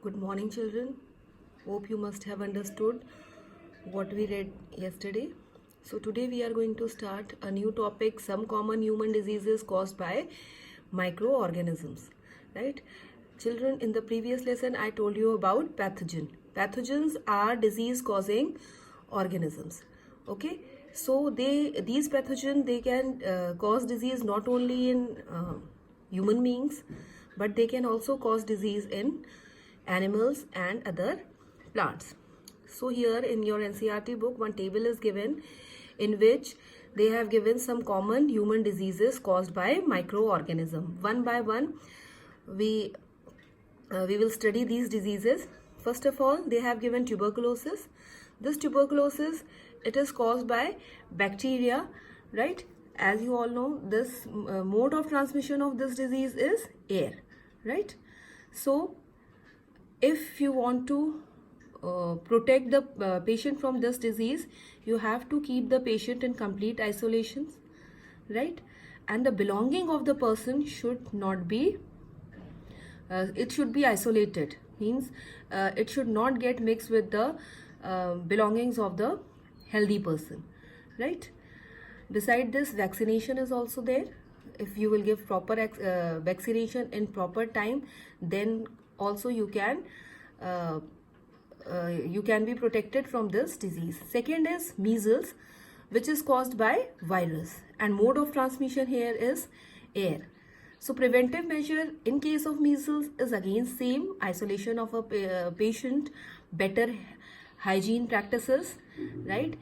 Good morning, children. Hope you must have understood what we read yesterday. So today we are going to start a new topic, some common human diseases caused by microorganisms. Right? Children, in the previous lesson I told you about pathogen. Pathogens are disease causing organisms. Okay? So these pathogens, they can cause disease not only in human beings, but they can also cause disease in animals and other plants. So here in your NCERT book, one table is given in which they have given some common human diseases caused by microorganism. One by one, we will study these diseases. First of all, they have given tuberculosis. This tuberculosis, it is caused by bacteria, right? As you all know, this mode of transmission of this disease is air, right? So if you want to protect the patient from this disease, you have to keep the patient in complete isolation, right? And the belonging of the person should not be it should be isolated, means it should not get mixed with the belongings of the healthy person, right? Beside this, vaccination is also there. If you will give proper vaccination in proper time, then also you can be protected from this disease. Second is measles, which is caused by virus, and mode of transmission here is air. So preventive measure in case of measles is again same: isolation of a patient, better hygiene practices, right?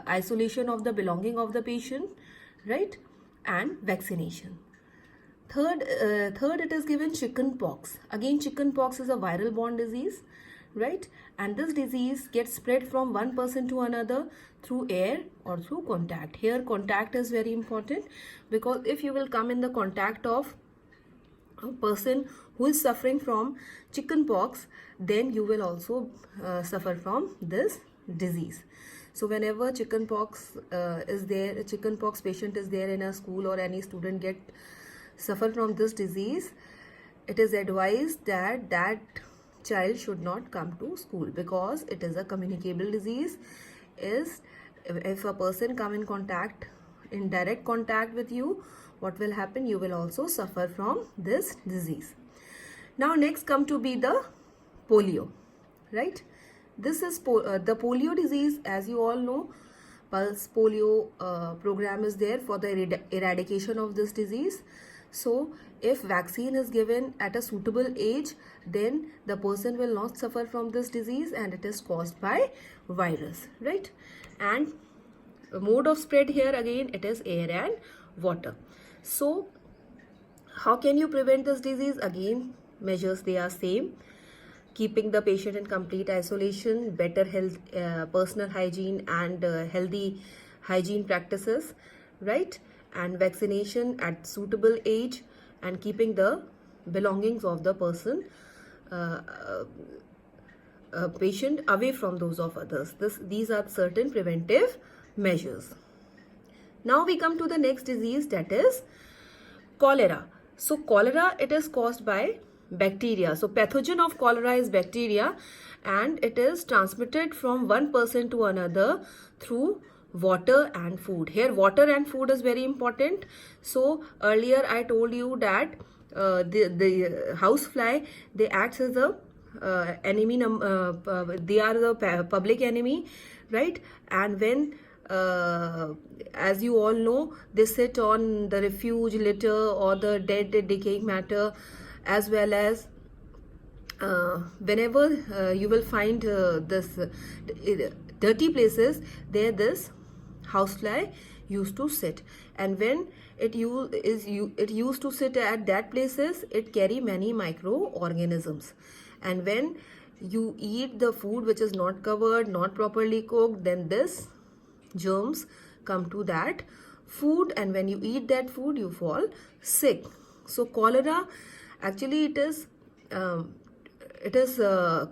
Isolation of the belonging of the patient, right? And vaccination. Third, it is given chicken pox. Again, chicken pox is a viral borne disease, right? And this disease gets spread from one person to another through air or through contact. Here contact is very important, because if you will come in the contact of a person who is suffering from chicken pox, then you will also suffer from this disease. So whenever chicken pox is there, a chicken pox patient is there in a school, or any student suffer from this disease, it is advised that that child should not come to school, because it is a communicable disease. If a person come in direct contact with you, what will happen? You will also suffer from this disease. Now next come to be the polio, right? This is the polio disease. As you all know, pulse polio program is there for the eradication of this disease. So if vaccine is given at a suitable age, then the person will not suffer from this disease, and it is caused by virus, right? And mode of spread here again, it is air and water. So how can you prevent this disease? Again, measures, they are same: keeping the patient in complete isolation, better health, personal hygiene and healthy hygiene practices, right? And vaccination at suitable age, and keeping the belongings of the person patient away from those of others. These are certain preventive measures. Now we come to the next disease, that is cholera. So cholera, it is caused by bacteria. So pathogen of cholera is bacteria, and it is transmitted from one person to another through water and food. Here water and food is very important. So earlier I told you that the housefly, they act as a enemy, they are the public enemy, right? And when as you all know, they sit on the refuge, litter, or the dead decaying matter, as well as whenever you will find this dirty places, there this housefly used to sit. And when it used to sit at that places, it carry many microorganisms. And when you eat the food which is not covered, not properly cooked, then this germs come to that food, and when you eat that food, you fall sick. So cholera, actually it is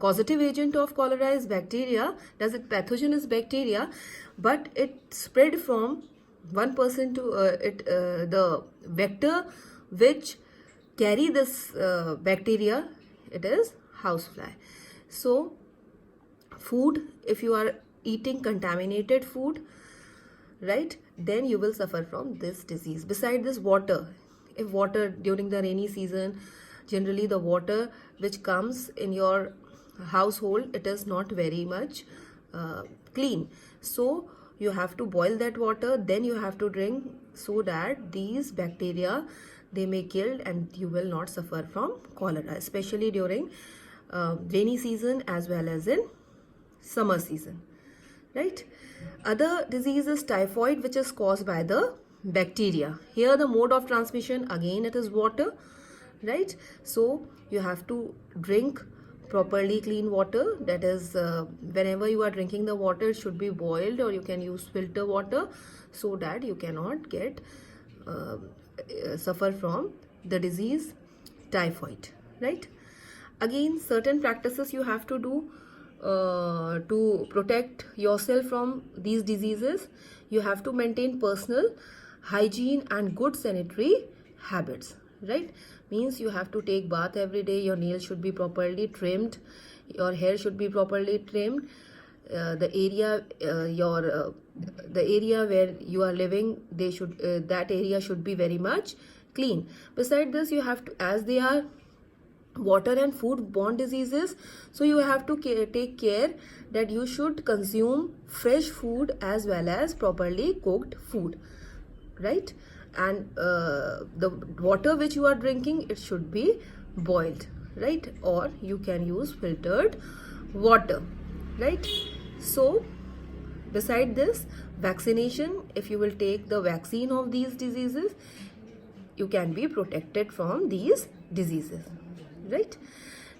causative agent of cholera is bacteria. Pathogen is bacteria, but it spread from one person to the vector which carry this bacteria, it is housefly. So food, if you are eating contaminated food, right, then you will suffer from this disease. Beside this, water, if water during the rainy season, generally the water which comes in your household, it is not very much clean, so you have to boil that water, then you have to drink, so that these bacteria, they may kill and you will not suffer from cholera, especially during rainy season as well as in summer season, right? Other disease is typhoid, which is caused by the bacteria. Here the mode of transmission, again it is water, right? So you have to drink properly clean water, that is whenever you are drinking the water, it should be boiled, or you can use filter water, so that you cannot get suffer from the disease typhoid, right? Again, certain practices you have to do to protect yourself from these diseases. You have to maintain personal hygiene and good sanitary habits, right? Means you have to take bath every day, your nails should be properly trimmed, your hair should be properly trimmed, the area the area where you are living, they should that area should be very much clean. Beside this, you have to, as they are water and food borne diseases, so you have to take care that you should consume fresh food as well as properly cooked food, right? And the water which you are drinking, it should be boiled, right? Or you can use filtered water, right? So beside this, vaccination, if you will take the vaccine of these diseases, you can be protected from these diseases, right?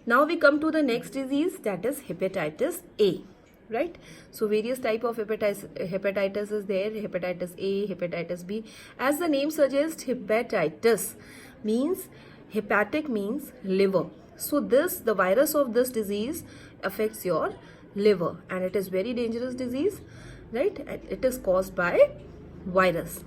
Now we come to the next disease, that is hepatitis A, right? So various type of hepatitis is there, hepatitis A, hepatitis B. As the name suggests, hepatitis means, hepatic means liver. So the virus of this disease affects your liver, and it is very dangerous disease, right? It is caused by virus,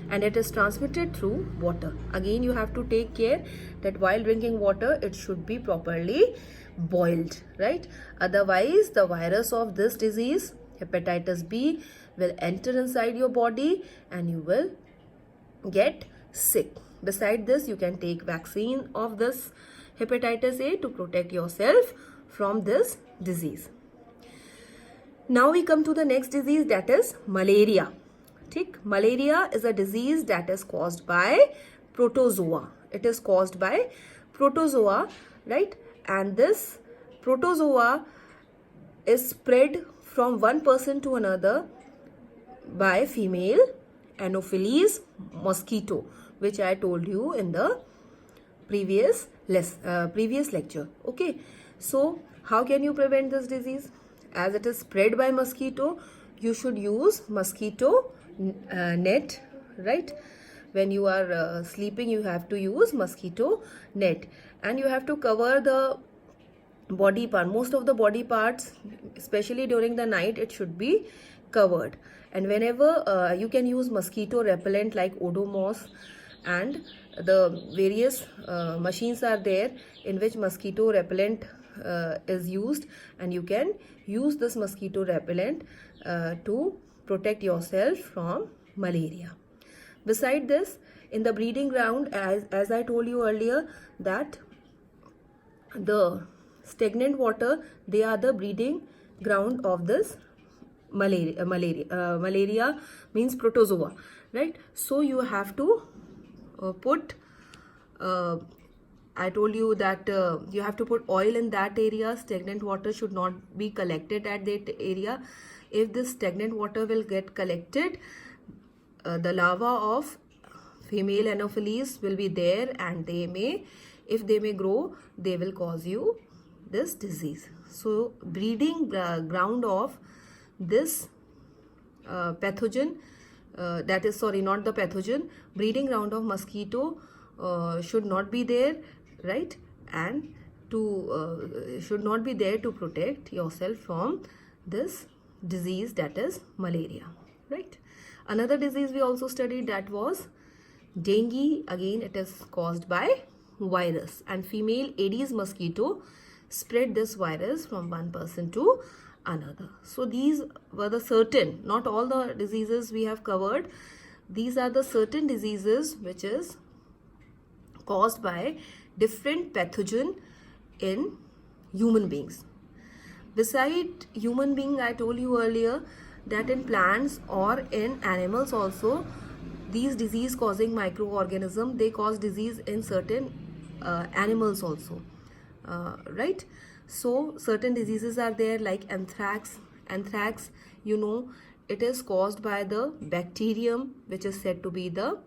and it is transmitted through water. Again, you have to take care that while drinking water, it should be properly boiled, right? Otherwise, the virus of this disease, hepatitis B, will enter inside your body and you will get sick. Beside this, you can take vaccine of this hepatitis A to protect yourself from this disease. Now we come to the next disease, that is malaria. Malaria is a disease that is caused by protozoa. It is caused by protozoa, right? And this protozoa is spread from one person to another by female Anopheles mosquito, which I told you in the previous lecture. Okay, so how can you prevent this disease? As it is spread by mosquito, you should use mosquito net, right? When you are sleeping, you have to use mosquito net, and you have to cover the body part, most of the body parts, especially during the night, it should be covered. And whenever you can use mosquito repellent like Odomos, and the various machines are there in which mosquito repellent is used, and you can use this mosquito repellent to protect yourself from malaria. Beside this, in the breeding ground, as I told you earlier, that the stagnant water, they are the breeding ground of this malaria. Malaria means protozoa, right? So you have to put I told you that you have to put oil in that area. Stagnant water should not be collected at that area. If this stagnant water will get collected, the larva of female Anopheles will be there, and if they may grow, they will cause you this disease. So breeding ground of this pathogen, that is, sorry, not the pathogen, breeding ground of mosquito should not be there, right? And should not be there to protect yourself from this disease, that is malaria, right? Another disease we also studied, that was dengue. Again, it is caused by virus, and female Aedes mosquito spread this virus from one person to another. So these were the certain, not all the diseases we have covered. These are the certain diseases which is caused by different pathogen in human beings. Beside human being, I told you earlier that in plants or in animals also, these disease causing microorganism, they cause disease in certain animals also, right? So certain diseases are there like anthrax. Anthrax, you know, it is caused by the bacterium which is said to be the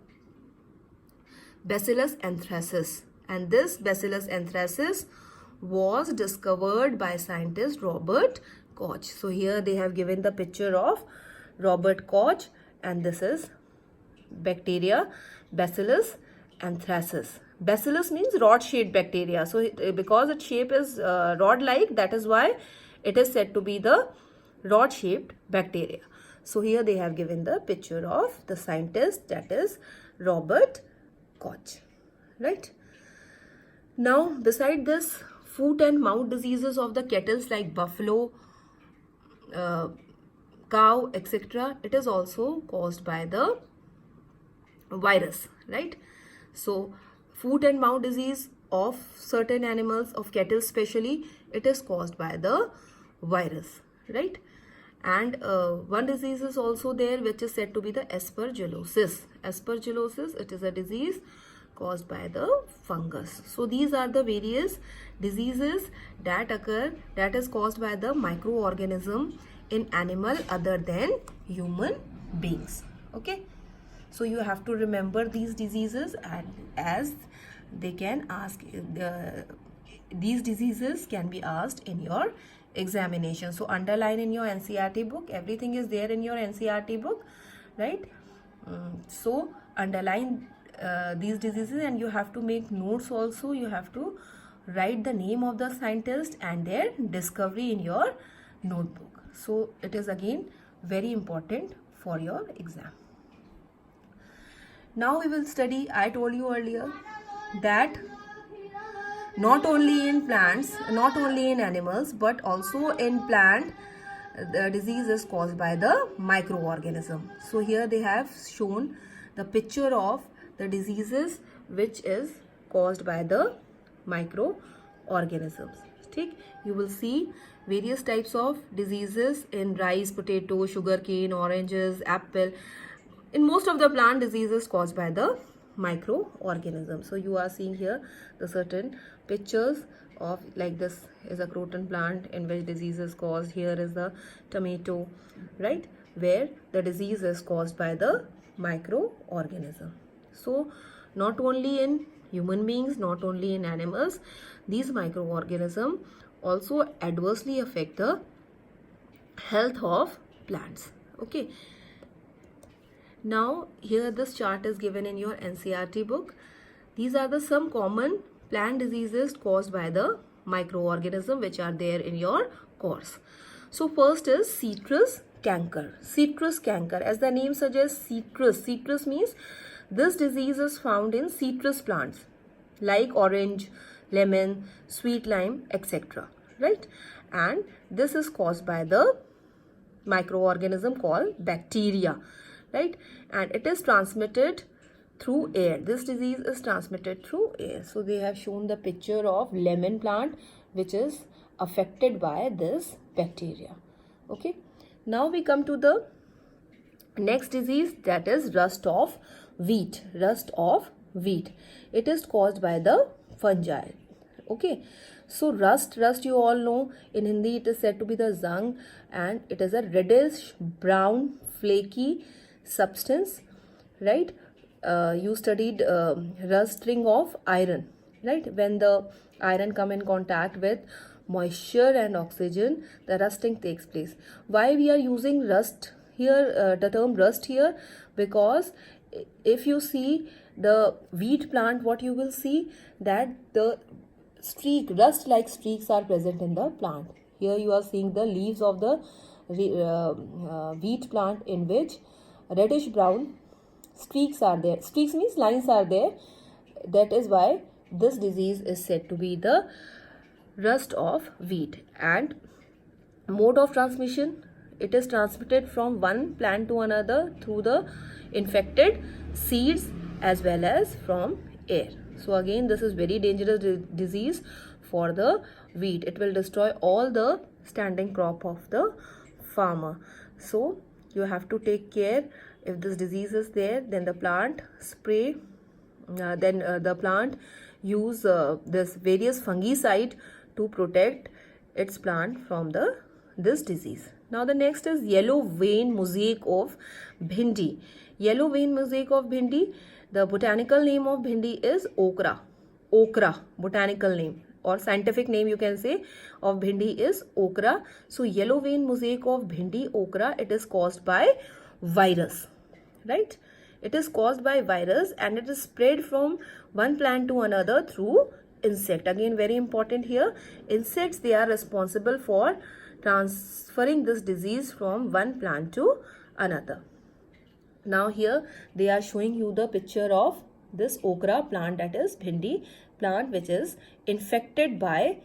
Bacillus anthracis, and this Bacillus anthracis was discovered by scientist Robert Koch. So here they have given the picture of Robert Koch, and this is bacteria Bacillus anthracis. Bacillus means rod-shaped bacteria. So because its shape is rod-like, that is why it is said to be the rod-shaped bacteria. So here they have given the picture of the scientist, that is Robert Koch, right? Now, beside this, foot and mouth diseases of the cattle like buffalo, cow, etc., it is also caused by the virus, right? So foot and mouth disease of certain animals, of cattle especially, it is caused by the virus, right? And one disease is also there which is said to be the aspergillosis. Aspergillosis, it is a disease caused by the fungus. So these are the various diseases that occur, that is caused by the microorganism in animal other than human beings. Okay, so you have to remember these diseases, and as they can ask, these diseases can be asked in your examination. So underline in your NCERT book, everything is there in your NCERT book, right? So underline these diseases, and you have to make notes also. You have to write the name of the scientist and their discovery in your notebook. So it is again very important for your exam. Now we will study, I told you earlier that not only in plants, not only in animals, but also in plant, the disease is caused by the microorganism. So here they have shown the picture of the diseases which is caused by the microorganisms. Okay? You will see various types of diseases in rice, potato, sugarcane, oranges, apple. In most of the plant diseases caused by the microorganism. So you are seeing here the certain pictures of, like this is a croton plant in which disease is caused. Here is the tomato, right, where the disease is caused by the microorganism. So not only in human beings, not only in animals, these microorganisms also adversely affect the health of plants. Okay. Now here this chart is given in your NCERT book. These are the some common plant diseases caused by the microorganism which are there in your course. So first is citrus canker. Citrus canker, as the name suggests, citrus. Citrus means this disease is found in citrus plants like orange, lemon, sweet lime, etc. Right? And this is caused by the microorganism called bacteria. Right? And it is transmitted through air. This disease is transmitted through air. So they have shown the picture of lemon plant which is affected by this bacteria. Okay. Now we come to the next disease, that is rust of wheat. Rust of wheat. It is caused by the fungi. Okay. So rust you all know, in Hindi it is said to be the zang, and it is a reddish brown flaky substance, right? You studied rusting of iron, right? When the iron come in contact with moisture and oxygen, the rusting takes place. Why we are using rust here, the term rust here? Because if you see the wheat plant, what you will see that the rust like streaks are present in the plant. Here you are seeing the leaves of the wheat plant in which reddish brown streaks are there. Streaks means lines are there. That is why this disease is said to be the rust of wheat. And mode of transmission, it is transmitted from one plant to another through the infected seeds as well as from air. So again, this is very dangerous disease for the wheat. It will destroy all the standing crop of the farmer. So you have to take care. If this disease is there, then the plant spray, the plant use this various fungicide to protect its plant from this disease. Now the next is yellow vein mosaic of bhindi. Yellow vein mosaic of bhindi, the botanical name of bhindi is okra. Okra, botanical name, or scientific name you can say of bhindi is okra. So yellow vein mosaic of bhindi, okra, it is caused by virus, right? It is caused by virus and it is spread from one plant to another through insect. Again, very important here, insects, they are responsible for transferring this disease from one plant to another. Now here they are showing you the picture of this okra plant, that is bhindi plant, which is infected by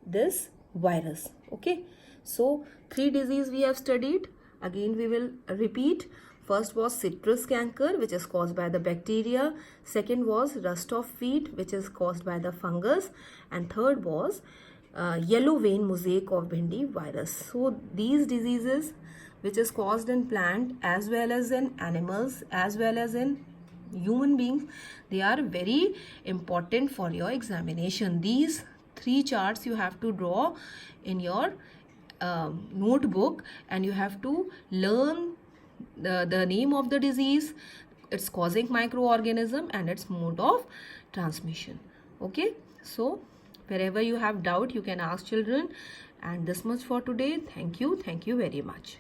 this virus. Okay, so 3 diseases we have studied. Again we will repeat. First was citrus canker, which is caused by the bacteria. Second was rust of wheat, which is caused by the fungus. And third was yellow vein mosaic of bhindi virus. So these diseases, which is caused in plant as well as in animals as well as in human beings, they are very important for your examination. These 3 charts you have to draw in your notebook, and you have to learn the name of the disease, its causing microorganism, and its mode of transmission. Okay, so wherever you have doubt, you can ask children. And this much for today. Thank you very much.